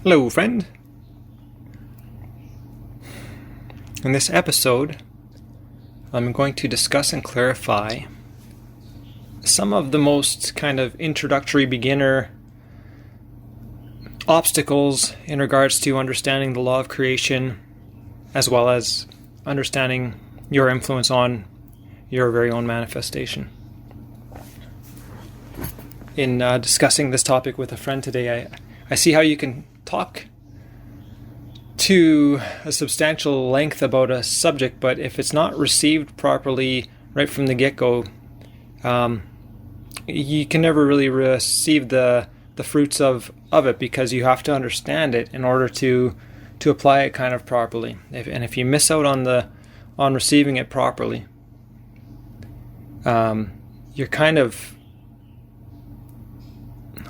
Hello, friend. In this episode, I'm going to discuss and clarify some of the most kind of introductory beginner obstacles in regards to understanding the law of creation, as well as understanding your influence on your very own manifestation. In discussing this topic with a friend today, I see how you can talk to a substantial length about a subject, but if it's not received properly right from the get-go, you can never really receive the fruits of it, because you have to understand it in order to apply it kind of properly. If you miss out on receiving it properly, you're kind of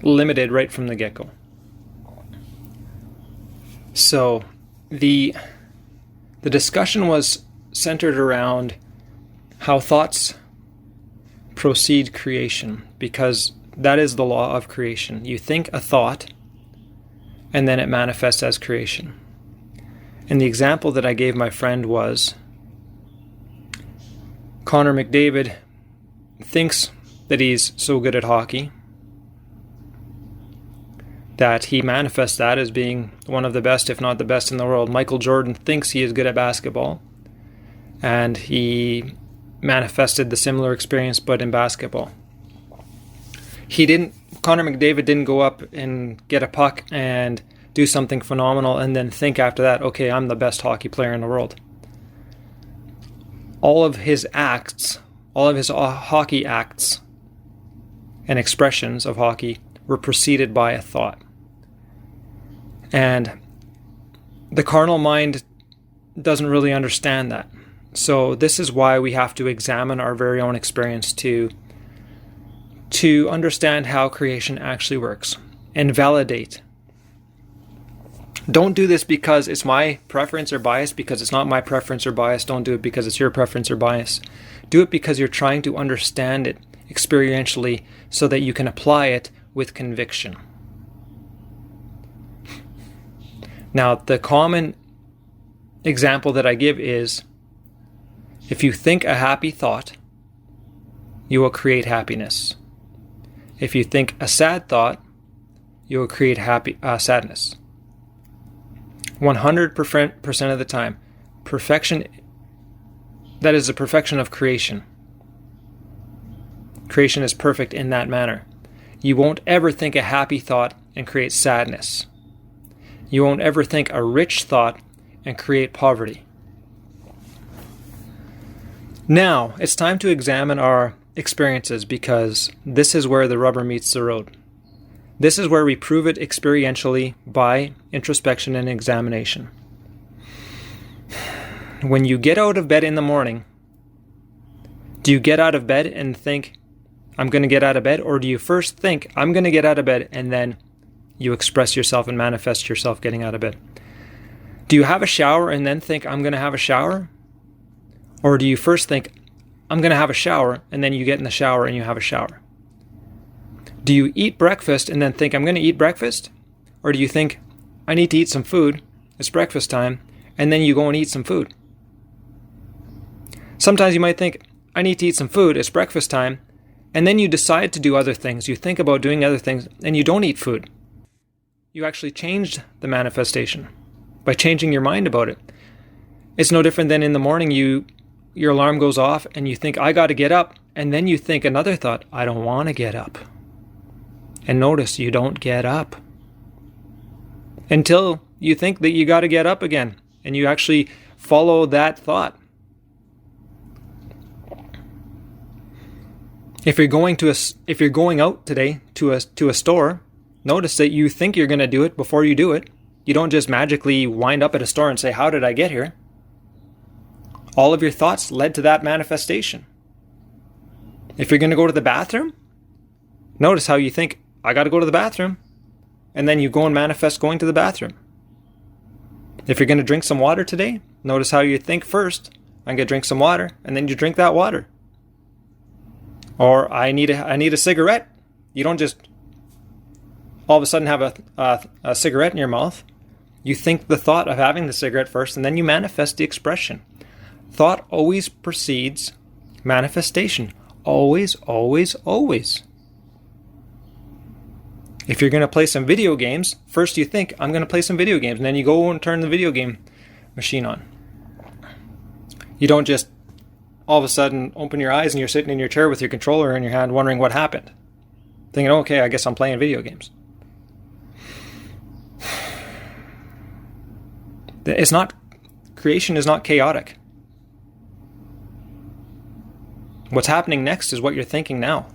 limited right from the get-go. So the discussion was centered around how thoughts proceed creation, because that is the law of creation. You think a thought, and then it manifests as creation. And the example that I gave my friend was Connor McDavid thinks that he's so good at hockey that he manifests that as being one of the best, if not the best in the world. Michael Jordan thinks he is good at basketball, and he manifested the similar experience, but in basketball. Connor McDavid didn't go up and get a puck and do something phenomenal and then think after that, okay, I'm the best hockey player in the world. All of his hockey acts and expressions of hockey were preceded by a thought. And the carnal mind doesn't really understand that. So this is why we have to examine our very own experience to understand how creation actually works and validate. Don't do this because it's my preference or bias, because it's not my preference or bias. Don't do it because it's your preference or bias. Do it because you're trying to understand it experientially so that you can apply it with conviction. Now, the common example that I give is, if you think a happy thought, you will create happiness. If you think a sad thought, you will create sadness. 100% of the time. Perfection, that is the perfection of creation. Creation is perfect in that manner. You won't ever think a happy thought and create sadness. You won't ever think a rich thought and create poverty. Now, it's time to examine our experiences, because this is where the rubber meets the road. This is where we prove it experientially by introspection and examination. When you get out of bed in the morning, do you get out of bed and think, I'm going to get out of bed? Or do you first think, I'm going to get out of bed, and then you express yourself and manifest yourself getting out of bed? Do you have a shower and then think, I'm going to have a shower? Or do you first think, I'm going to have a shower, and then you get in the shower and you have a shower? Do you eat breakfast and then think, I'm going to eat breakfast? Or do you think, I need to eat some food, it's breakfast time, and then you go and eat some food? Sometimes you might think, I need to eat some food, it's breakfast time, and then you decide to do other things. You think about doing other things, and you don't eat food. You actually changed the manifestation by changing your mind about it. It's no different than in the morning your alarm goes off and you think, I got to get up, and then you think another thought, I don't want to get up. And notice you don't get up until you think that you got to get up again, and you actually follow that thought. If you're going out today to a store, notice that you think you're going to do it before you do it. You don't just magically wind up at a store and say, how did I get here? All of your thoughts led to that manifestation. If you're going to go to the bathroom, notice how you think, I got to go to the bathroom, and then you go and manifest going to the bathroom. If you're going to drink some water today, notice how you think first, I'm going to drink some water, and then you drink that water. Or I need a cigarette. You don't just all of a sudden have a cigarette in your mouth, you think the thought of having the cigarette first, and then you manifest the expression. Thought always precedes manifestation. Always, always, always. If you're going to play some video games, first you think, I'm going to play some video games, and then you go and turn the video game machine on. You don't just all of a sudden open your eyes and you're sitting in your chair with your controller in your hand wondering what happened. Thinking, okay, I guess I'm playing video games. Creation is not chaotic. What's happening next is what you're thinking now.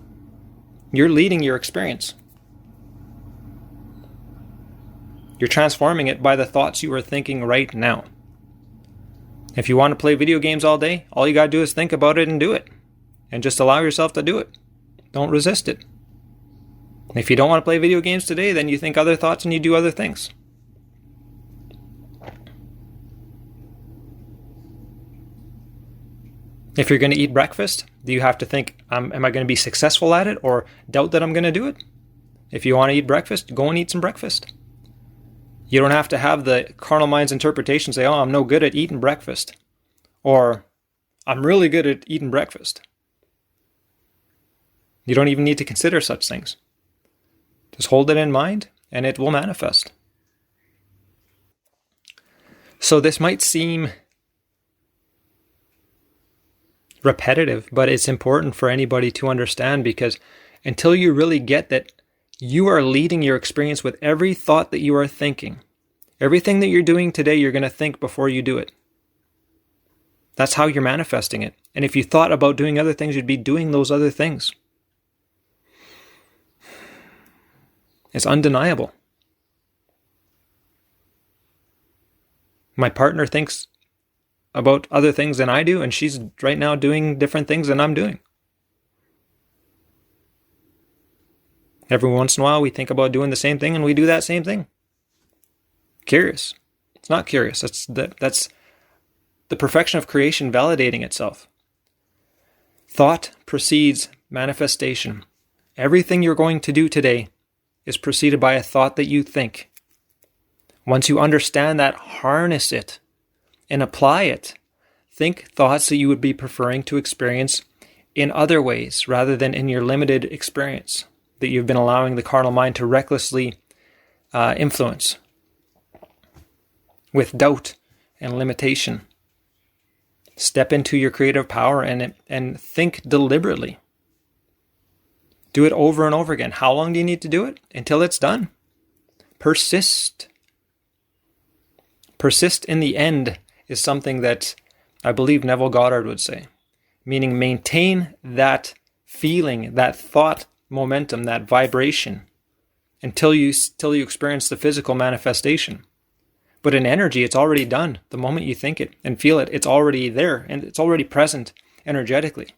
You're leading your experience. You're transforming it by the thoughts you are thinking right now. If you want to play video games all day, all you got to do is think about it and do it. And just allow yourself to do it. Don't resist it. If you don't want to play video games today, then you think other thoughts and you do other things. If you're going to eat breakfast, do you have to think, am I going to be successful at it, or doubt that I'm going to do it? If you want to eat breakfast, go and eat some breakfast. You don't have to have the carnal mind's interpretation say, I'm no good at eating breakfast. Or, I'm really good at eating breakfast. You don't even need to consider such things. Just hold it in mind and it will manifest. So this might seem repetitive, but it's important for anybody to understand, because until you really get that you are leading your experience with every thought that you are thinking. Everything that you're doing today, you're going to think before you do it. That's how you're manifesting it. And if you thought about doing other things, you'd be doing those other things. It's undeniable. My partner thinks about other things than I do, and she's right now doing different things than I'm doing. Every once in a while, we think about doing the same thing, and we do that same thing. Curious. It's not curious. That's the perfection of creation validating itself. Thought precedes manifestation. Everything you're going to do today is preceded by a thought that you think. Once you understand that, harness it and apply it. Think thoughts that you would be preferring to experience in other ways rather than in your limited experience that you've been allowing the carnal mind to recklessly influence with doubt and limitation. Step into your creative power and think deliberately. Do it over and over again. How long do you need to do it? Until it's done. Persist. Persist in the end is something that I believe Neville Goddard would say. Meaning maintain that feeling, that thought momentum, that vibration until you experience the physical manifestation. But in energy, it's already done. The moment you think it and feel it, it's already there and it's already present energetically.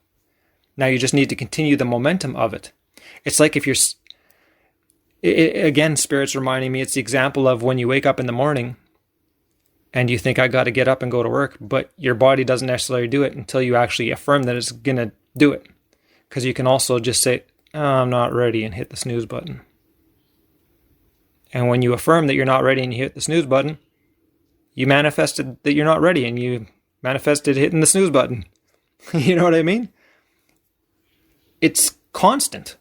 Now you just need to continue the momentum of it. It's like if you're, again, Spirit's reminding me, it's the example of when you wake up in the morning and you think, I got to get up and go to work, but your body doesn't necessarily do it until you actually affirm that it's going to do it. Because you can also just say, I'm not ready, and hit the snooze button. And when you affirm that you're not ready and you hit the snooze button, you manifested that you're not ready and you manifested hitting the snooze button. You know what I mean? It's constant.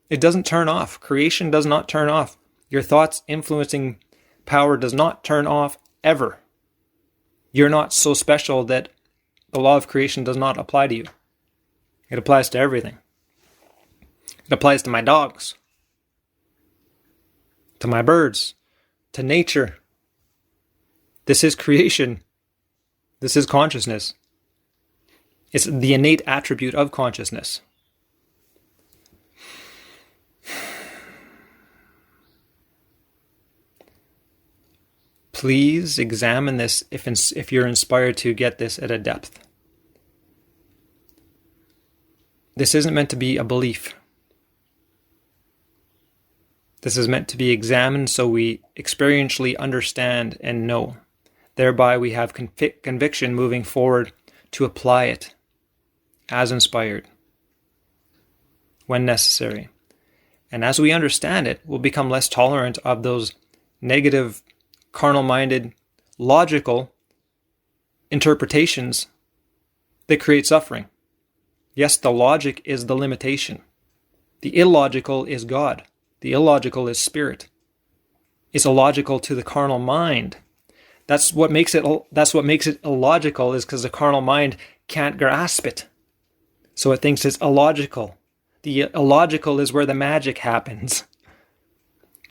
It doesn't turn off. Creation does not turn off. Your thoughts influencing power does not turn off ever. You're not so special that the law of creation does not apply to you. It applies to everything. It applies to my dogs, to my birds, to nature. This is creation. This is consciousness. It's the innate attribute of consciousness. Please examine this if you're inspired to get this at a depth. This isn't meant to be a belief. This is meant to be examined so we experientially understand and know. Thereby we have conviction moving forward to apply it as inspired when necessary. And as we understand it, we'll become less tolerant of those negative, carnal-minded, logical interpretations that create suffering. Yes, the logic is the limitation. The illogical is God. The illogical is spirit. It's illogical to the carnal mind. That's what makes it illogical, is because the carnal mind can't grasp it. So it thinks it's illogical. The illogical is where the magic happens.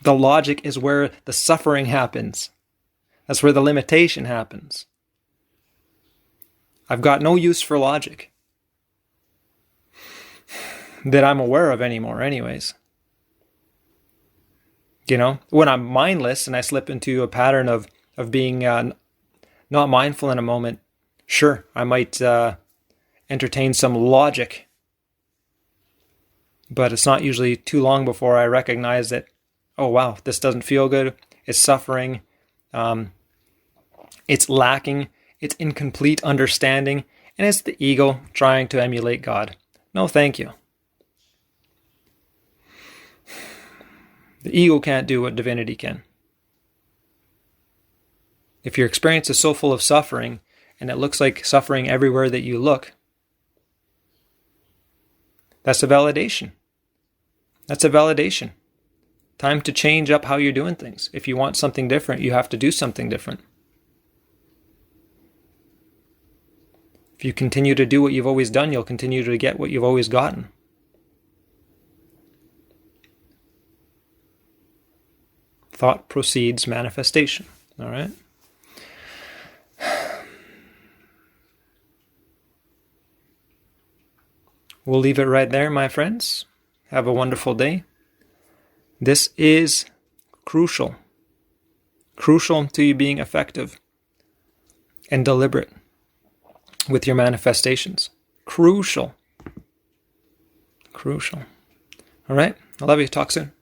The logic is where the suffering happens. That's where the limitation happens. I've got no use for logic that I'm aware of anymore anyways. You know, when I'm mindless and I slip into a pattern of being not mindful in a moment, sure, I might entertain some logic. But it's not usually too long before I recognize that, oh wow, this doesn't feel good. It's suffering. It's lacking. It's incomplete understanding. And it's the ego trying to emulate God. No, thank you. The ego can't do what divinity can. If your experience is so full of suffering, and it looks like suffering everywhere that you look, that's a validation. That's a validation. Time to change up how you're doing things. If you want something different, you have to do something different. If you continue to do what you've always done, you'll continue to get what you've always gotten. Thought precedes manifestation. All right? We'll leave it right there, my friends. Have a wonderful day. This is crucial. Crucial to you being effective and deliberate with your manifestations. Crucial. Crucial. All right? I love you. Talk soon.